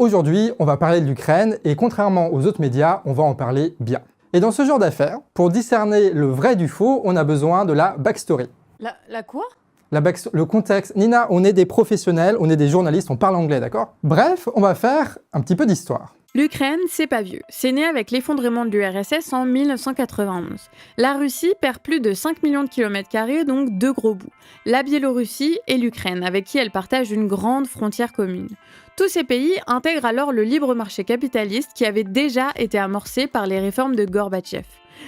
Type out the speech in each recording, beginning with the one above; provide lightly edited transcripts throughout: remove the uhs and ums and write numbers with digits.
Aujourd'hui, on va parler de l'Ukraine et contrairement aux autres médias, on va en parler bien. Et dans ce genre d'affaires, pour discerner le vrai du faux, on a besoin de la backstory. La quoi? Le contexte. Nina, on est des professionnels, on est des journalistes, on parle anglais, d'accord? Bref, on va faire un petit peu d'histoire. L'Ukraine, c'est pas vieux. C'est né avec l'effondrement de l'URSS en 1991. La Russie perd plus de 5 millions de kilomètres carrés, donc deux gros bouts. La Biélorussie et l'Ukraine, avec qui elle partage une grande frontière commune. Tous ces pays intègrent alors le libre marché capitaliste qui avait déjà été amorcé par les réformes de Gorbatchev.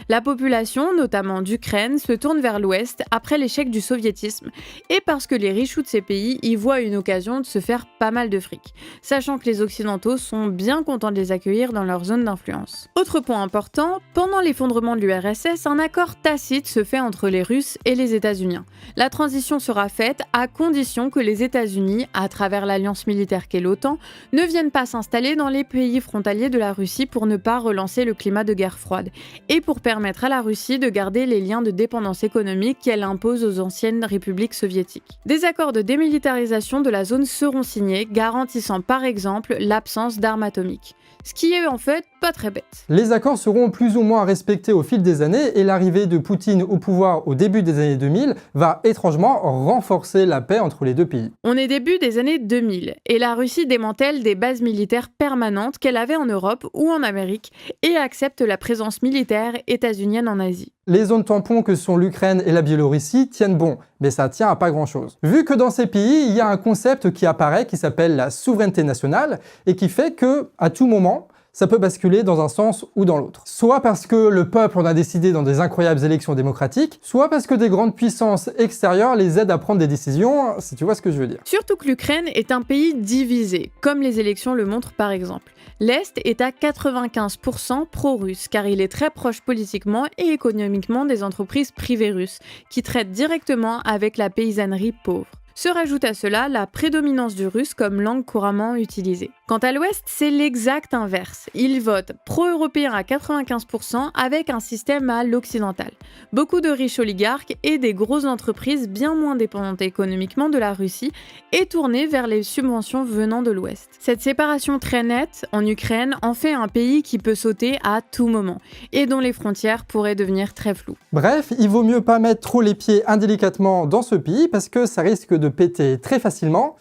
La population, notamment d'Ukraine, se tourne vers l'Ouest après l'échec du soviétisme et parce que les richoux de ces pays y voient une occasion de se faire pas mal de fric, sachant que les Occidentaux sont bien contents de les accueillir dans leur zone d'influence. Autre point important, pendant l'effondrement de l'URSS, un accord tacite se fait entre les Russes et les États-Unis. La transition sera faite à condition que les États-Unis, à travers l'alliance militaire qu'est l'OTAN, ne viennent pas s'installer dans les pays frontaliers de la Russie pour ne pas relancer le climat de guerre froide et pour permettre à la Russie de garder les liens de dépendance économique qu'elle impose aux anciennes républiques soviétiques. Des accords de démilitarisation de la zone seront signés, garantissant par exemple l'absence d'armes atomiques. Ce qui est en fait pas très bête. Les accords seront plus ou moins respectés au fil des années et l'arrivée de Poutine au pouvoir au début des années 2000 va étrangement renforcer la paix entre les deux pays. On est début des années 2000 et la Russie démantèle des bases militaires permanentes qu'elle avait en Europe ou en Amérique et accepte la présence militaire états-unienne en Asie. Les zones tampons que sont l'Ukraine et la Biélorussie tiennent bon, mais ça tient à pas grand-chose. Vu que dans ces pays, il y a un concept qui apparaît qui s'appelle la souveraineté nationale et qui fait que, à tout moment, ça peut basculer dans un sens ou dans l'autre. Soit parce que le peuple en a décidé dans des incroyables élections démocratiques, soit parce que des grandes puissances extérieures les aident à prendre des décisions, si tu vois ce que je veux dire. Surtout que l'Ukraine est un pays divisé, comme les élections le montrent par exemple. L'Est est à 95% pro-russe, car il est très proche politiquement et économiquement des entreprises privées russes, qui traitent directement avec la paysannerie pauvre. Se rajoute à cela la prédominance du russe comme langue couramment utilisée. Quant à l'Ouest, c'est l'exact inverse. Ils votent pro-européens à 95% avec un système à l'occidental. Beaucoup de riches oligarques et des grosses entreprises bien moins dépendantes économiquement de la Russie et tournées vers les subventions venant de l'Ouest. Cette séparation très nette en Ukraine en fait un pays qui peut sauter à tout moment et dont les frontières pourraient devenir très floues. Bref, il vaut mieux pas mettre trop les pieds indélicatement dans ce pays parce que ça risque de péter très facilement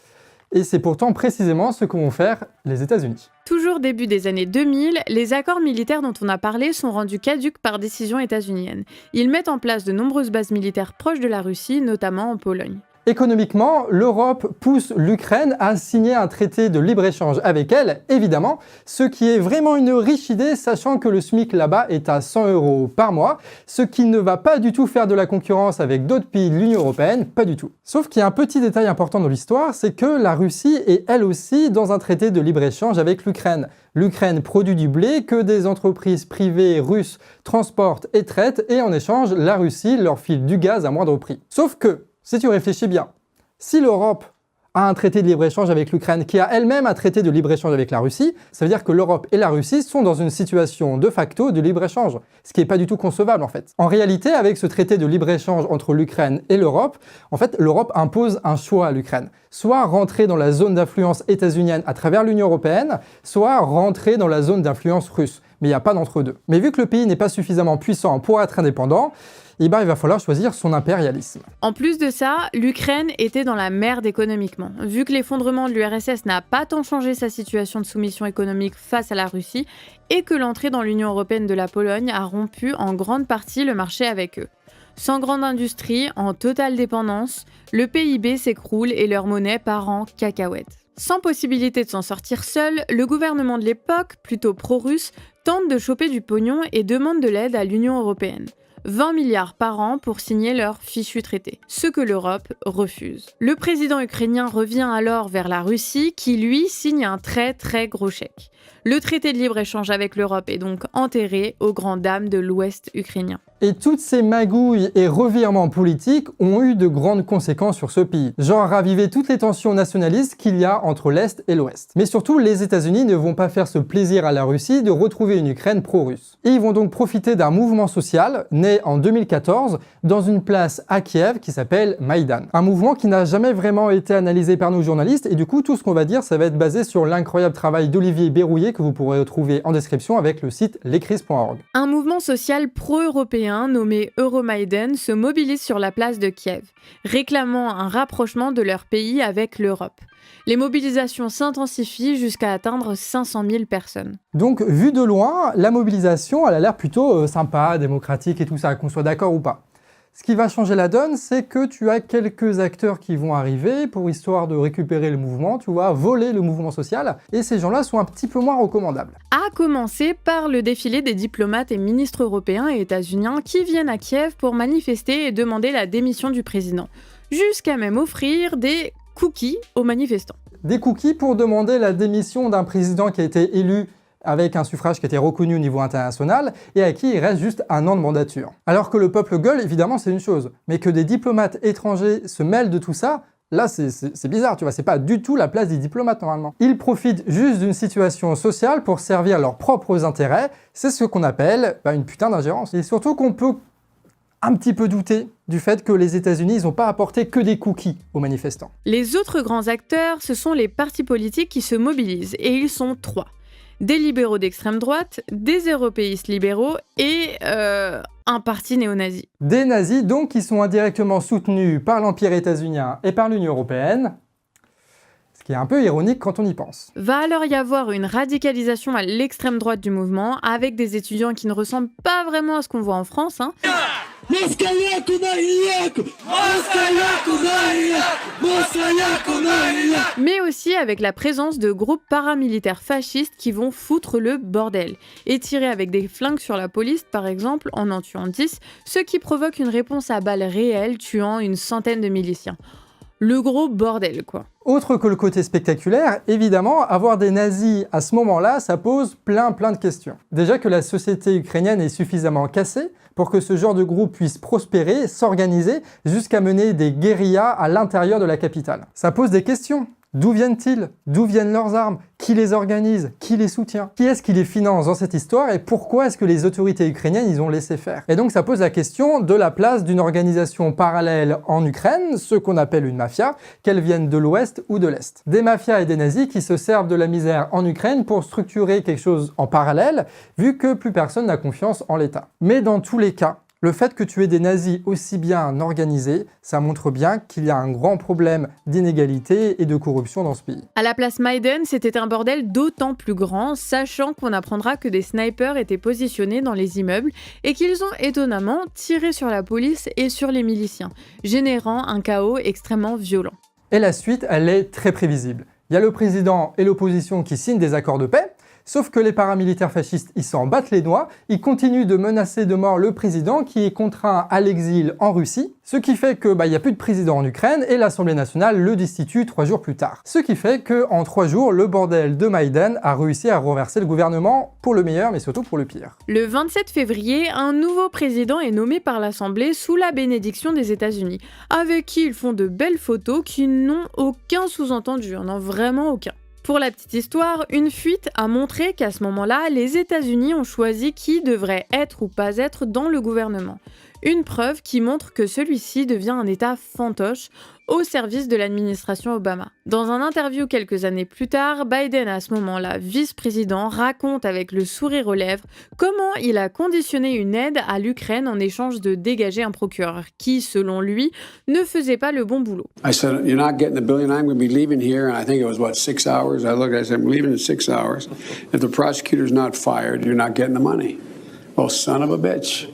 et c'est pourtant précisément ce que vont faire les États-Unis. Toujours début des années 2000, les accords militaires dont on a parlé sont rendus caducs par décision états-unienne. Ils mettent en place de nombreuses bases militaires proches de la Russie, notamment en Pologne. Économiquement, l'Europe pousse l'Ukraine à signer un traité de libre-échange avec elle, évidemment, ce qui est vraiment une riche idée, sachant que le SMIC là-bas est à 100 € par mois, ce qui ne va pas du tout faire de la concurrence avec d'autres pays de l'Union européenne, pas du tout. Sauf qu'il y a un petit détail important dans l'histoire, c'est que la Russie est elle aussi dans un traité de libre-échange avec l'Ukraine. L'Ukraine produit du blé que des entreprises privées russes transportent et traitent, et en échange, la Russie leur file du gaz à moindre prix. Sauf que, si tu réfléchis bien, si l'Europe a un traité de libre-échange avec l'Ukraine, qui a elle-même un traité de libre-échange avec la Russie, ça veut dire que l'Europe et la Russie sont dans une situation de facto de libre-échange, ce qui n'est pas du tout concevable en fait. En réalité, avec ce traité de libre-échange entre l'Ukraine et l'Europe, en fait, l'Europe impose un choix à l'Ukraine. Soit rentrer dans la zone d'influence états-unienne à travers l'Union européenne, soit rentrer dans la zone d'influence russe. Mais il n'y a pas d'entre-deux. Mais vu que le pays n'est pas suffisamment puissant pour être indépendant, il va falloir choisir son impérialisme. En plus de ça, l'Ukraine était dans la merde économiquement. Vu que l'effondrement de l'URSS n'a pas tant changé sa situation de soumission économique face à la Russie, et que l'entrée dans l'Union européenne de la Pologne a rompu en grande partie le marché avec eux. Sans grande industrie, en totale dépendance, le PIB s'écroule et leur monnaie part en cacahuètes. Sans possibilité de s'en sortir seul, le gouvernement de l'époque, plutôt pro-russe, tente de choper du pognon et demande de l'aide à l'Union européenne. 20 milliards par an pour signer leur fichu traité, ce que l'Europe refuse. Le président ukrainien revient alors vers la Russie qui, lui, signe un très gros chèque. Le traité de libre-échange avec l'Europe est donc enterré aux grandes dames de l'Ouest ukrainien. Et toutes ces magouilles et revirements politiques ont eu de grandes conséquences sur ce pays, genre raviver toutes les tensions nationalistes qu'il y a entre l'Est et l'Ouest. Mais surtout, les États-Unis ne vont pas faire ce plaisir à la Russie de retrouver une Ukraine pro-russe. Et ils vont donc profiter d'un mouvement social né en 2014 dans une place à Kiev qui s'appelle Maïdan. Un mouvement qui n'a jamais vraiment été analysé par nos journalistes et du coup tout ce qu'on va dire ça va être basé sur l'incroyable travail d'Olivier Berrouillet que vous pourrez retrouver en description avec le site lescris.org. Un mouvement social pro-européen nommé Euromaïdan se mobilise sur la place de Kiev, réclamant un rapprochement de leur pays avec l'Europe. Les mobilisations s'intensifient jusqu'à atteindre 500 000 personnes. Donc, vu de loin, la mobilisation, elle a l'air plutôt sympa, démocratique et tout ça, qu'on soit d'accord ou pas. Ce qui va changer la donne, c'est que tu as quelques acteurs qui vont arriver pour histoire de récupérer le mouvement, tu vois, voler le mouvement social, et ces gens-là sont un petit peu moins recommandables. À commencer par le défilé des diplomates et ministres européens et états-uniens qui viennent à Kiev pour manifester et demander la démission du président, jusqu'à même offrir des cookies aux manifestants. Des cookies pour demander la démission d'un président qui a été élu avec un suffrage qui a été reconnu au niveau international et à qui il reste juste un an de mandature. Alors que le peuple gueule, évidemment, c'est une chose. Mais que des diplomates étrangers se mêlent de tout ça, là, c'est bizarre, tu vois, c'est pas du tout la place des diplomates, normalement. Ils profitent juste d'une situation sociale pour servir leurs propres intérêts, c'est ce qu'on appelle une putain d'ingérence. Et surtout qu'on peut un petit peu douter du fait que les États-Unis n'ont pas apporté que des cookies aux manifestants. Les autres grands acteurs, ce sont les partis politiques qui se mobilisent, et ils sont 3. Des libéraux d'extrême droite, des européistes libéraux et un parti néo-nazi. Des nazis donc qui sont indirectement soutenus par l'Empire états-unien et par l'Union européenne, ce qui est un peu ironique quand on y pense. Va alors y avoir une radicalisation à l'extrême droite du mouvement, avec des étudiants qui ne ressemblent pas vraiment à ce qu'on voit en France, mais aussi avec la présence de groupes paramilitaires fascistes qui vont foutre le bordel, et tirer avec des flingues sur la police par exemple en en tuant 10, ce qui provoque une réponse à balles réelles tuant une centaine de miliciens. Le gros bordel, quoi. Autre que le côté spectaculaire, évidemment, avoir des nazis à ce moment-là, ça pose plein de questions. Déjà que la société ukrainienne est suffisamment cassée pour que ce genre de groupe puisse prospérer, s'organiser, jusqu'à mener des guérillas à l'intérieur de la capitale. Ça pose des questions. D'où viennent-ils? D'où viennent leurs armes? Qui les organise? Qui les soutient? Qui est-ce qui les finance dans cette histoire? Et pourquoi est-ce que les autorités ukrainiennes ils ont laissé faire? Et donc ça pose la question de la place d'une organisation parallèle en Ukraine, ce qu'on appelle une mafia, qu'elle vienne de l'Ouest ou de l'Est. Des mafias et des nazis qui se servent de la misère en Ukraine pour structurer quelque chose en parallèle, vu que plus personne n'a confiance en l'État. Mais dans tous les cas, le fait que tu aies des nazis aussi bien organisés, ça montre bien qu'il y a un grand problème d'inégalité et de corruption dans ce pays. À la place Maïdan, c'était un bordel d'autant plus grand, sachant qu'on apprendra que des snipers étaient positionnés dans les immeubles et qu'ils ont étonnamment tiré sur la police et sur les miliciens, générant un chaos extrêmement violent. Et la suite, elle est très prévisible. Il y a le président et l'opposition qui signent des accords de paix, sauf que les paramilitaires fascistes, ils s'en battent les doigts, ils continuent de menacer de mort le président qui est contraint à l'exil en Russie, ce qui fait que il n'y a plus de président en Ukraine et l'Assemblée nationale le destitue 3 jours plus tard. Ce qui fait qu'en 3 jours, le bordel de Maïdan a réussi à renverser le gouvernement pour le meilleur mais surtout pour le pire. Le 27 février, un nouveau président est nommé par l'Assemblée sous la bénédiction des États-Unis, avec qui ils font de belles photos qui n'ont aucun sous-entendu, non vraiment aucun. Pour la petite histoire, une fuite a montré qu'à ce moment-là, les États-Unis ont choisi qui devrait être ou pas être dans le gouvernement. Une preuve qui montre que celui-ci devient un État fantoche au service de l'administration Obama. Dans un interview quelques années plus tard, Biden, à ce moment-là vice-président, raconte avec le sourire aux lèvres comment il a conditionné une aide à l'Ukraine en échange de dégager un procureur qui, selon lui, ne faisait pas le bon boulot. I said, you're not getting the billion. I'm going to be leaving here, and I think it was, 6 hours? I looked, I said, I'm leaving in 6 hours. If the prosecutor's not fired, you're not getting the money. Oh, son of a bitch.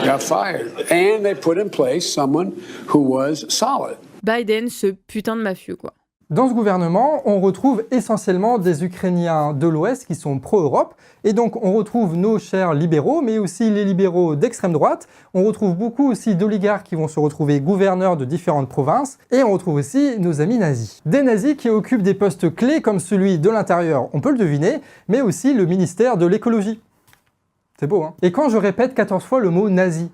Got fired. And they put in place someone who was solid. Biden, ce putain de mafieux, quoi. Dans ce gouvernement, on retrouve essentiellement des Ukrainiens de l'Ouest qui sont pro-Europe, et donc on retrouve nos chers libéraux, mais aussi les libéraux d'extrême droite, on retrouve beaucoup aussi d'oligarques qui vont se retrouver gouverneurs de différentes provinces, et on retrouve aussi nos amis nazis. Des nazis qui occupent des postes clés comme celui de l'intérieur, on peut le deviner, mais aussi le ministère de l'écologie. C'est beau, hein? Et quand je répète 14 fois le mot nazi,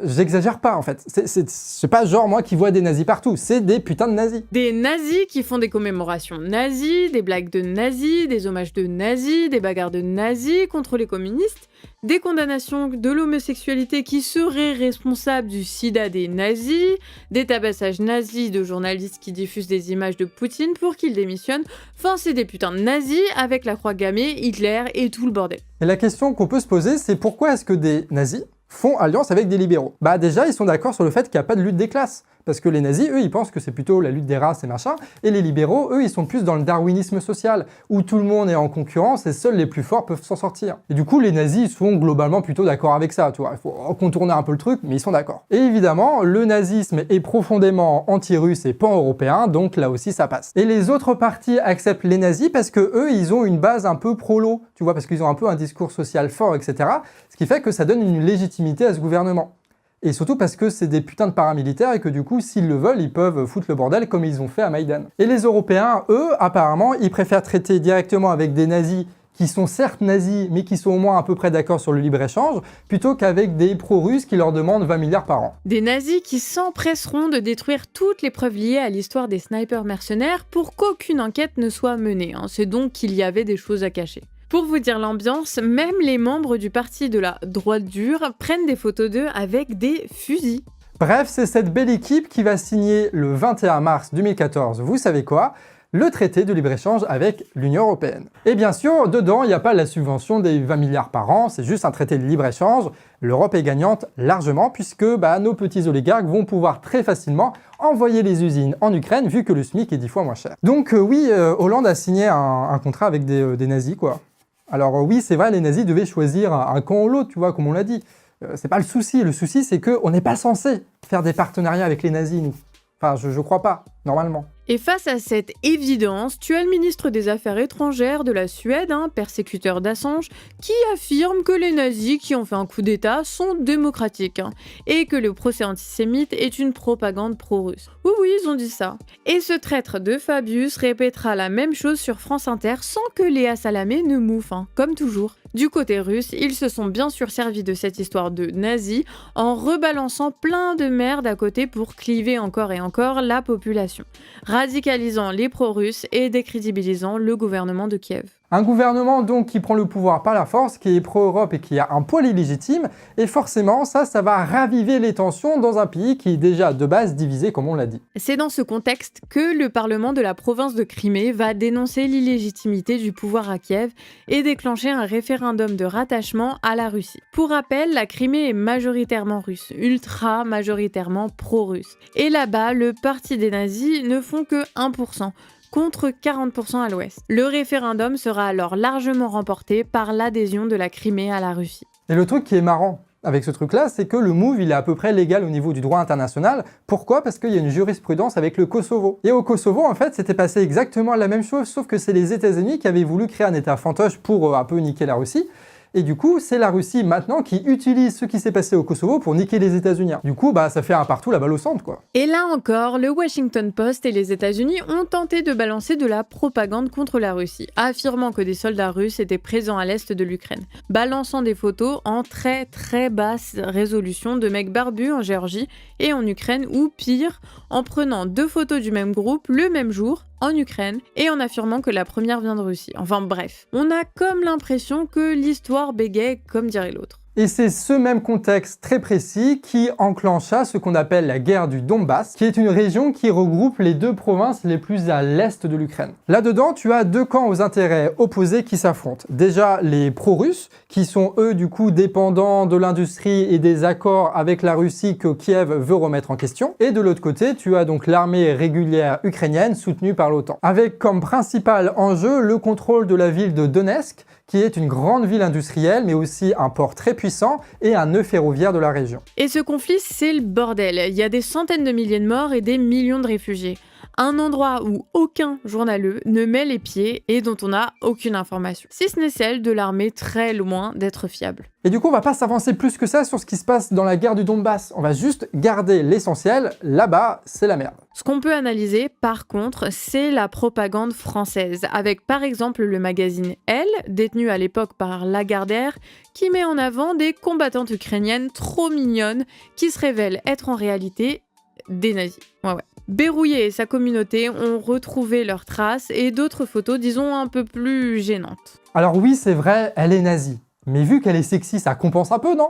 j'exagère pas en fait. C'est pas genre moi qui vois des nazis partout, c'est des putains de nazis. Des nazis qui font des commémorations nazies, des blagues de nazis, des hommages de nazis, des bagarres de nazis contre les communistes, des condamnations de l'homosexualité qui seraient responsables du sida des nazis, des tabassages nazis de journalistes qui diffusent des images de Poutine pour qu'il démissionne. Enfin, c'est des putains de nazis avec la croix gammée, Hitler et tout le bordel. Et la question qu'on peut se poser, c'est pourquoi est-ce que des nazis font alliance avec des libéraux? Bah déjà, ils sont d'accord sur le fait qu'il n'y a pas de lutte des classes. Parce que les nazis, eux, ils pensent que c'est plutôt la lutte des races et machin, et les libéraux, eux, ils sont plus dans le darwinisme social, où tout le monde est en concurrence et seuls les plus forts peuvent s'en sortir. Et du coup, les nazis, ils sont globalement plutôt d'accord avec ça, tu vois. Il faut contourner un peu le truc, mais ils sont d'accord. Et évidemment, le nazisme est profondément anti-russe et pan-européen, donc là aussi, ça passe. Et les autres partis acceptent les nazis parce que eux, ils ont une base un peu prolo, tu vois, parce qu'ils ont un peu un discours social fort, etc. Ce qui fait que ça donne une légitimité à ce gouvernement. Et surtout parce que c'est des putains de paramilitaires et que du coup, s'ils le veulent, ils peuvent foutre le bordel comme ils ont fait à Maïdan. Et les Européens, eux, apparemment, ils préfèrent traiter directement avec des nazis qui sont certes nazis, mais qui sont au moins à peu près d'accord sur le libre-échange, plutôt qu'avec des pro-russes qui leur demandent 20 milliards par an. Des nazis qui s'empresseront de détruire toutes les preuves liées à l'histoire des snipers mercenaires pour qu'aucune enquête ne soit menée. C'est donc qu'il y avait des choses à cacher. Pour vous dire l'ambiance, même les membres du parti de la droite dure prennent des photos d'eux avec des fusils. Bref, c'est cette belle équipe qui va signer le 21 mars 2014, vous savez quoi ? Le traité de libre-échange avec l'Union européenne. Et bien sûr, dedans, il n'y a pas la subvention des 20 milliards par an, c'est juste un traité de libre-échange. L'Europe est gagnante largement puisque nos petits oligarques vont pouvoir très facilement envoyer les usines en Ukraine vu que le SMIC est 10 fois moins cher. Donc oui, Hollande a signé un contrat avec des nazis, quoi. Alors oui, c'est vrai, les nazis devaient choisir un camp ou l'autre, tu vois, comme on l'a dit. C'est pas le souci c'est qu'on n'est pas censé faire des partenariats avec les nazis, nous. Enfin, je crois pas, normalement. Et face à cette évidence, tu as le ministre des Affaires étrangères de la Suède, persécuteur d'Assange, qui affirme que les nazis qui ont fait un coup d'État sont démocratiques, et que le procès antisémite est une propagande pro-russe. Oui, ils ont dit ça. Et ce traître de Fabius répétera la même chose sur France Inter sans que Léa Salamé ne mouffe, comme toujours. Du côté russe, ils se sont bien sûr servis de cette histoire de nazis en rebalançant plein de merde à côté pour cliver encore et encore la population, radicalisant les pro-russes et décrédibilisant le gouvernement de Kiev. Un gouvernement donc qui prend le pouvoir par la force, qui est pro-Europe et qui a un poil illégitime, et forcément ça va raviver les tensions dans un pays qui est déjà de base divisé comme on l'a dit. C'est dans ce contexte que le Parlement de la province de Crimée va dénoncer l'illégitimité du pouvoir à Kiev et déclencher un référendum de rattachement à la Russie. Pour rappel, la Crimée est majoritairement russe, ultra majoritairement pro-russe. Et là-bas, le parti des nazis ne font que 1%. Contre 40% à l'ouest. Le référendum sera alors largement remporté par l'adhésion de la Crimée à la Russie. Et le truc qui est marrant avec ce truc-là, c'est que le move, il est à peu près légal au niveau du droit international. Pourquoi ? Parce qu'il y a une jurisprudence avec le Kosovo. Et au Kosovo, en fait, c'était passé exactement la même chose, sauf que c'est les États-Unis qui avaient voulu créer un État fantoche pour un peu niquer la Russie. Et du coup, c'est la Russie maintenant qui utilise ce qui s'est passé au Kosovo pour niquer les États-Unis. Du coup, ça fait un partout la balle au centre, quoi. Et là encore, le Washington Post et les États-Unis ont tenté de balancer de la propagande contre la Russie, affirmant que des soldats russes étaient présents à l'est de l'Ukraine, balançant des photos en très très basse résolution de mecs barbus en Géorgie et en Ukraine, ou pire, en prenant 2 photos du même groupe le même jour, en Ukraine, et en affirmant que la première vient de Russie. Enfin bref, on a comme l'impression que l'histoire bégaye comme dirait l'autre. Et c'est ce même contexte très précis qui enclencha ce qu'on appelle la guerre du Donbass, qui est une région qui regroupe les 2 provinces les plus à l'est de l'Ukraine. Là-dedans, tu as 2 camps aux intérêts opposés qui s'affrontent. Déjà, les pro-russes, qui sont eux du coup dépendants de l'industrie et des accords avec la Russie que Kiev veut remettre en question. Et de l'autre côté, tu as donc l'armée régulière ukrainienne soutenue par l'OTAN. Avec comme principal enjeu le contrôle de la ville de Donetsk, qui est une grande ville industrielle, mais aussi un port très puissant et un nœud ferroviaire de la région. Et ce conflit, c'est le bordel. Il y a des centaines de milliers de morts et des millions de réfugiés. Un endroit où aucun journaleux ne met les pieds et dont on n'a aucune information, si ce n'est celle de l'armée très loin d'être fiable. Et du coup, on va pas s'avancer plus que ça sur ce qui se passe dans la guerre du Donbass. On va juste garder l'essentiel. Là-bas, c'est la merde. Ce qu'on peut analyser, par contre, c'est la propagande française, avec par exemple le magazine Elle, détenu à l'époque par Lagardère, qui met en avant des combattantes ukrainiennes trop mignonnes qui se révèlent être en réalité des nazis. Ouais. Berrouillet et sa communauté ont retrouvé leurs traces et d'autres photos, disons, un peu plus gênantes. Alors oui, c'est vrai, elle est nazie. Mais vu qu'elle est sexy, ça compense un peu, non?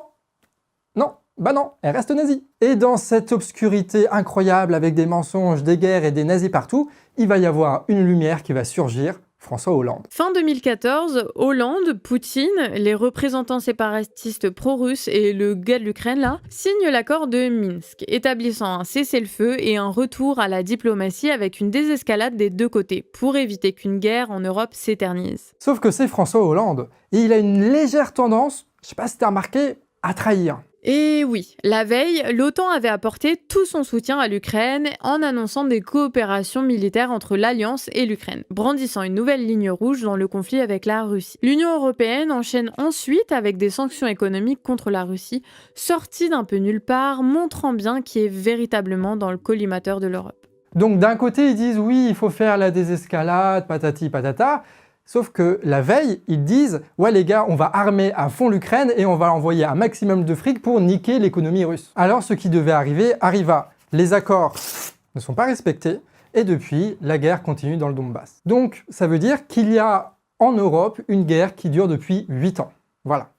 Non, bah non, elle reste nazie. Et dans cette obscurité incroyable avec des mensonges, des guerres et des nazis partout, il va y avoir une lumière qui va surgir, François Hollande. Fin 2014, Hollande, Poutine, les représentants séparatistes pro-russes et le gars de l'Ukraine là, signent l'accord de Minsk, établissant un cessez-le-feu et un retour à la diplomatie avec une désescalade des deux côtés, pour éviter qu'une guerre en Europe s'éternise. Sauf que c'est François Hollande, et il a une légère tendance, je sais pas si t'as remarqué, à trahir. Et oui, la veille, l'OTAN avait apporté tout son soutien à l'Ukraine en annonçant des coopérations militaires entre l'Alliance et l'Ukraine, brandissant une nouvelle ligne rouge dans le conflit avec la Russie. L'Union européenne enchaîne ensuite avec des sanctions économiques contre la Russie, sorties d'un peu nulle part, montrant bien qui est véritablement dans le collimateur de l'Europe. Donc d'un côté, ils disent oui, il faut faire la désescalade, patati patata. Sauf que la veille, ils disent « Ouais les gars, on va armer à fond l'Ukraine et on va envoyer un maximum de fric pour niquer l'économie russe. » Alors ce qui devait arriver, arriva. Les accords ne sont pas respectés et depuis, la guerre continue dans le Donbass. Donc ça veut dire qu'il y a en Europe une guerre qui dure depuis 8 ans. Voilà.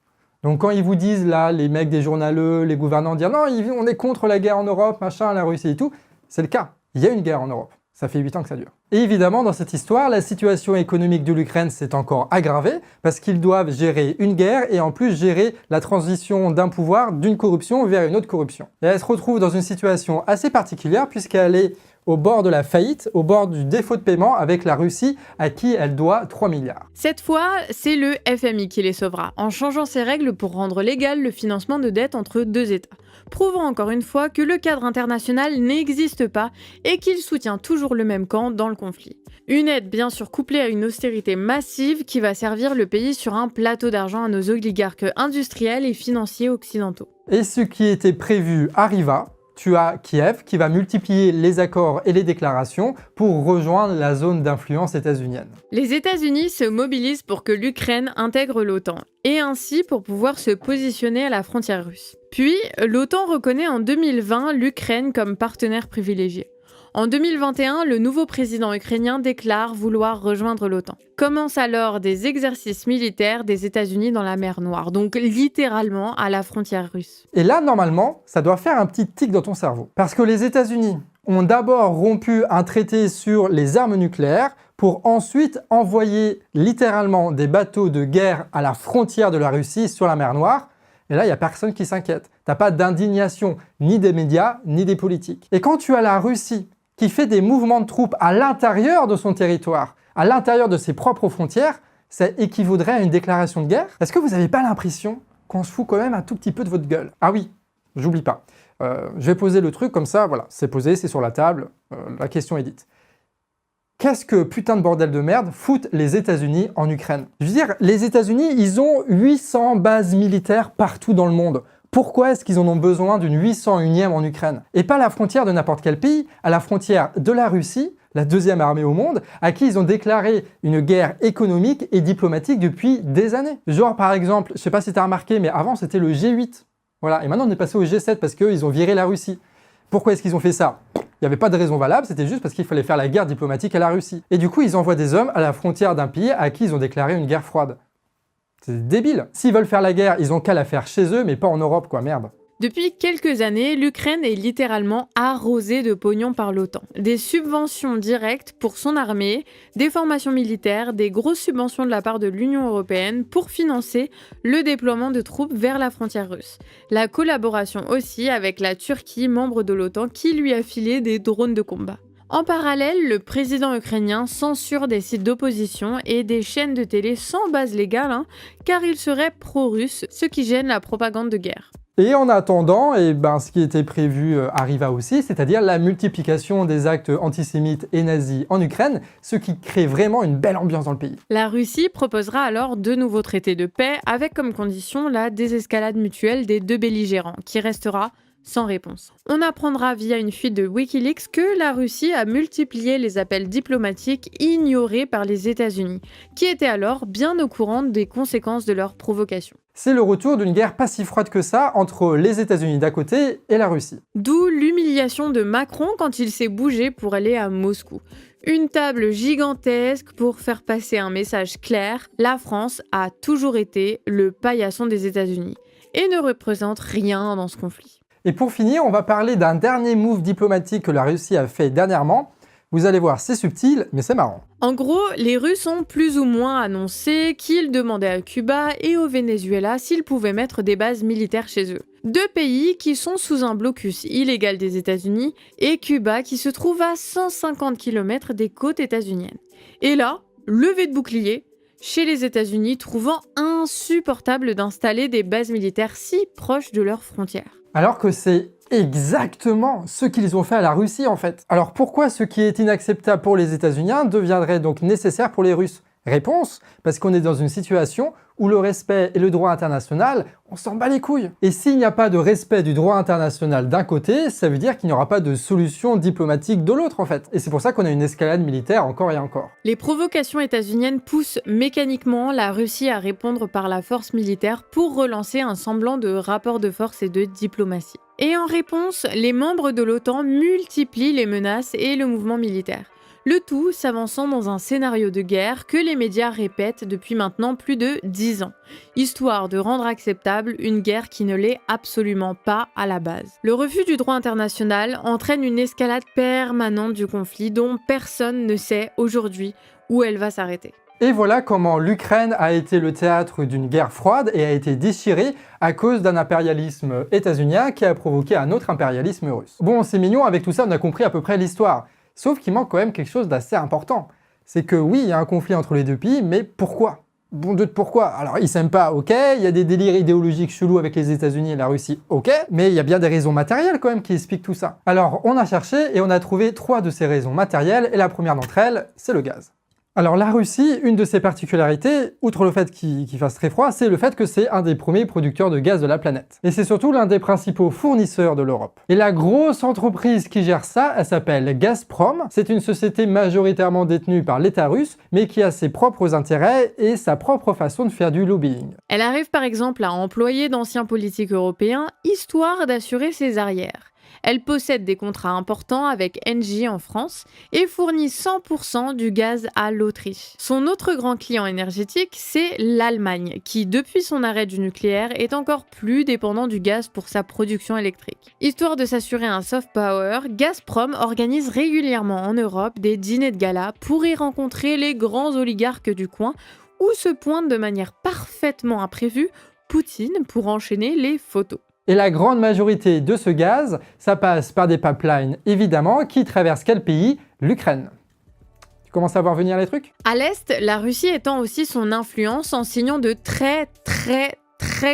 Donc quand ils vous disent là, les mecs des journaleux, les gouvernants dire « Non, on est contre la guerre en Europe, machin, la Russie et tout », c'est le cas. Il y a une guerre en Europe. Ça fait 8 ans que ça dure. Et évidemment, dans cette histoire, la situation économique de l'Ukraine s'est encore aggravée parce qu'ils doivent gérer une guerre et en plus gérer la transition d'un pouvoir, d'une corruption vers une autre corruption. Et elle se retrouve dans une situation assez particulière puisqu'elle est au bord de la faillite, au bord du défaut de paiement avec la Russie à qui elle doit 3 milliards. Cette fois, c'est le FMI qui les sauvera, en changeant ses règles pour rendre légal le financement de dettes entre deux États, prouvant encore une fois que le cadre international n'existe pas et qu'il soutient toujours le même camp dans le conflit. Une aide bien sûr couplée à une austérité massive qui va servir le pays sur un plateau d'argent à nos oligarques industriels et financiers occidentaux. Et ce qui était prévu arriva. Tu as Kiev qui va multiplier les accords et les déclarations pour rejoindre la zone d'influence états-unienne. Les États-Unis se mobilisent pour que l'Ukraine intègre l'OTAN, et ainsi pour pouvoir se positionner à la frontière russe. Puis, l'OTAN reconnaît en 2020 l'Ukraine comme partenaire privilégié. En 2021, le nouveau président ukrainien déclare vouloir rejoindre l'OTAN. Commencent alors des exercices militaires des États-Unis dans la mer Noire, donc littéralement à la frontière russe. Et là, normalement, ça doit faire un petit tic dans ton cerveau. Parce que les États-Unis ont d'abord rompu un traité sur les armes nucléaires pour ensuite envoyer littéralement des bateaux de guerre à la frontière de la Russie sur la mer Noire. Et là, il n'y a personne qui s'inquiète. T'as pas d'indignation, ni des médias, ni des politiques. Et quand tu as la Russie qui fait des mouvements de troupes à l'intérieur de son territoire, à l'intérieur de ses propres frontières, ça équivaudrait à une déclaration de guerre? Est-ce que vous n'avez pas l'impression qu'on se fout quand même un tout petit peu de votre gueule? Ah oui, j'oublie pas. Je vais poser le truc comme ça, voilà, c'est posé, c'est sur la table, la question est dite. Qu'est-ce que putain de bordel de merde foutent les États-Unis en Ukraine? Je veux dire, les États-Unis, ils ont 800 bases militaires partout dans le monde. Pourquoi est-ce qu'ils en ont besoin d'une 801e en Ukraine? Et pas à la frontière de n'importe quel pays, à la frontière de la Russie, la deuxième armée au monde, à qui ils ont déclaré une guerre économique et diplomatique depuis des années. Genre par exemple, je sais pas si t'as remarqué, mais avant c'était le G8. Voilà, et maintenant on est passé au G7 parce qu'ils ont viré la Russie. Pourquoi est-ce qu'ils ont fait ça? Il n'y avait pas de raison valable, c'était juste parce qu'il fallait faire la guerre diplomatique à la Russie. Et du coup, ils envoient des hommes à la frontière d'un pays à qui ils ont déclaré une guerre froide. C'est débile. S'ils veulent faire la guerre, ils ont qu'à la faire chez eux, mais pas en Europe, quoi, merde. Depuis quelques années, l'Ukraine est littéralement arrosée de pognon par l'OTAN. Des subventions directes pour son armée, des formations militaires, des grosses subventions de la part de l'Union européenne pour financer le déploiement de troupes vers la frontière russe. La collaboration aussi avec la Turquie, membre de l'OTAN, qui lui a filé des drones de combat. En parallèle, le président ukrainien censure des sites d'opposition et des chaînes de télé sans base légale, car il serait pro-russe, ce qui gêne la propagande de guerre. Et en attendant, ce qui était prévu arriva aussi, c'est-à-dire la multiplication des actes antisémites et nazis en Ukraine, ce qui crée vraiment une belle ambiance dans le pays. La Russie proposera alors 2 nouveaux traités de paix avec comme condition la désescalade mutuelle des 2 belligérants, qui restera sans réponse. On apprendra via une fuite de Wikileaks que la Russie a multiplié les appels diplomatiques ignorés par les États-Unis, qui étaient alors bien au courant des conséquences de leur provocation. C'est le retour d'une guerre pas si froide que ça entre les États-Unis d'un côté et la Russie. D'où l'humiliation de Macron quand il s'est bougé pour aller à Moscou. Une table gigantesque pour faire passer un message clair, la France a toujours été le paillasson des États-Unis et ne représente rien dans ce conflit. Et pour finir, on va parler d'un dernier move diplomatique que la Russie a fait dernièrement. Vous allez voir, c'est subtil, mais c'est marrant. En gros, les Russes ont plus ou moins annoncé qu'ils demandaient à Cuba et au Venezuela s'ils pouvaient mettre des bases militaires chez eux. 2 pays qui sont sous un blocus illégal des États-Unis et Cuba qui se trouve à 150 km des côtes états-uniennes. Et là, levée de bouclier, chez les États-Unis trouvant insupportable d'installer des bases militaires si proches de leurs frontières. Alors que c'est exactement ce qu'ils ont fait à la Russie en fait. Alors pourquoi ce qui est inacceptable pour les États-Unis deviendrait donc nécessaire pour les Russes? Réponse, parce qu'on est dans une situation où le respect et le droit international, on s'en bat les couilles. Et s'il n'y a pas de respect du droit international d'un côté, ça veut dire qu'il n'y aura pas de solution diplomatique de l'autre en fait. Et c'est pour ça qu'on a une escalade militaire encore et encore. Les provocations états-uniennes poussent mécaniquement la Russie à répondre par la force militaire pour relancer un semblant de rapport de force et de diplomatie. Et en réponse, les membres de l'OTAN multiplient les menaces et le mouvement militaire. Le tout s'avançant dans un scénario de guerre que les médias répètent depuis maintenant plus de 10 ans, histoire de rendre acceptable une guerre qui ne l'est absolument pas à la base. Le refus du droit international entraîne une escalade permanente du conflit dont personne ne sait aujourd'hui où elle va s'arrêter. Et voilà comment l'Ukraine a été le théâtre d'une guerre froide et a été déchirée à cause d'un impérialisme états-unien qui a provoqué un autre impérialisme russe. Bon, c'est mignon, avec tout ça on a compris à peu près l'histoire. Sauf qu'il manque quand même quelque chose d'assez important. C'est que oui, il y a un conflit entre les 2 pays, mais pourquoi? Bon Dieu de pourquoi? Alors ils s'aiment pas, ok, il y a des délires idéologiques chelous avec les États-Unis et la Russie, ok, mais il y a bien des raisons matérielles quand même qui expliquent tout ça. Alors on a cherché et on a trouvé 3 de ces raisons matérielles, et la première d'entre elles, c'est le gaz. Alors la Russie, une de ses particularités, outre le fait qu'il fasse très froid, c'est le fait que c'est un des premiers producteurs de gaz de la planète. Et c'est surtout l'un des principaux fournisseurs de l'Europe. Et la grosse entreprise qui gère ça, elle s'appelle Gazprom. C'est une société majoritairement détenue par l'État russe, mais qui a ses propres intérêts et sa propre façon de faire du lobbying. Elle arrive par exemple à employer d'anciens politiques européens, histoire d'assurer ses arrières. Elle possède des contrats importants avec Engie en France et fournit 100% du gaz à l'Autriche. Son autre grand client énergétique, c'est l'Allemagne, qui depuis son arrêt du nucléaire est encore plus dépendant du gaz pour sa production électrique. Histoire de s'assurer un soft power, Gazprom organise régulièrement en Europe des dîners de gala pour y rencontrer les grands oligarques du coin où se pointe de manière parfaitement imprévue Poutine pour enchaîner les photos. Et la grande majorité de ce gaz, ça passe par des pipelines, évidemment, qui traversent quel pays? L'Ukraine. Tu commences à voir venir les trucs? À l'Est, la Russie étend aussi son influence en signant de très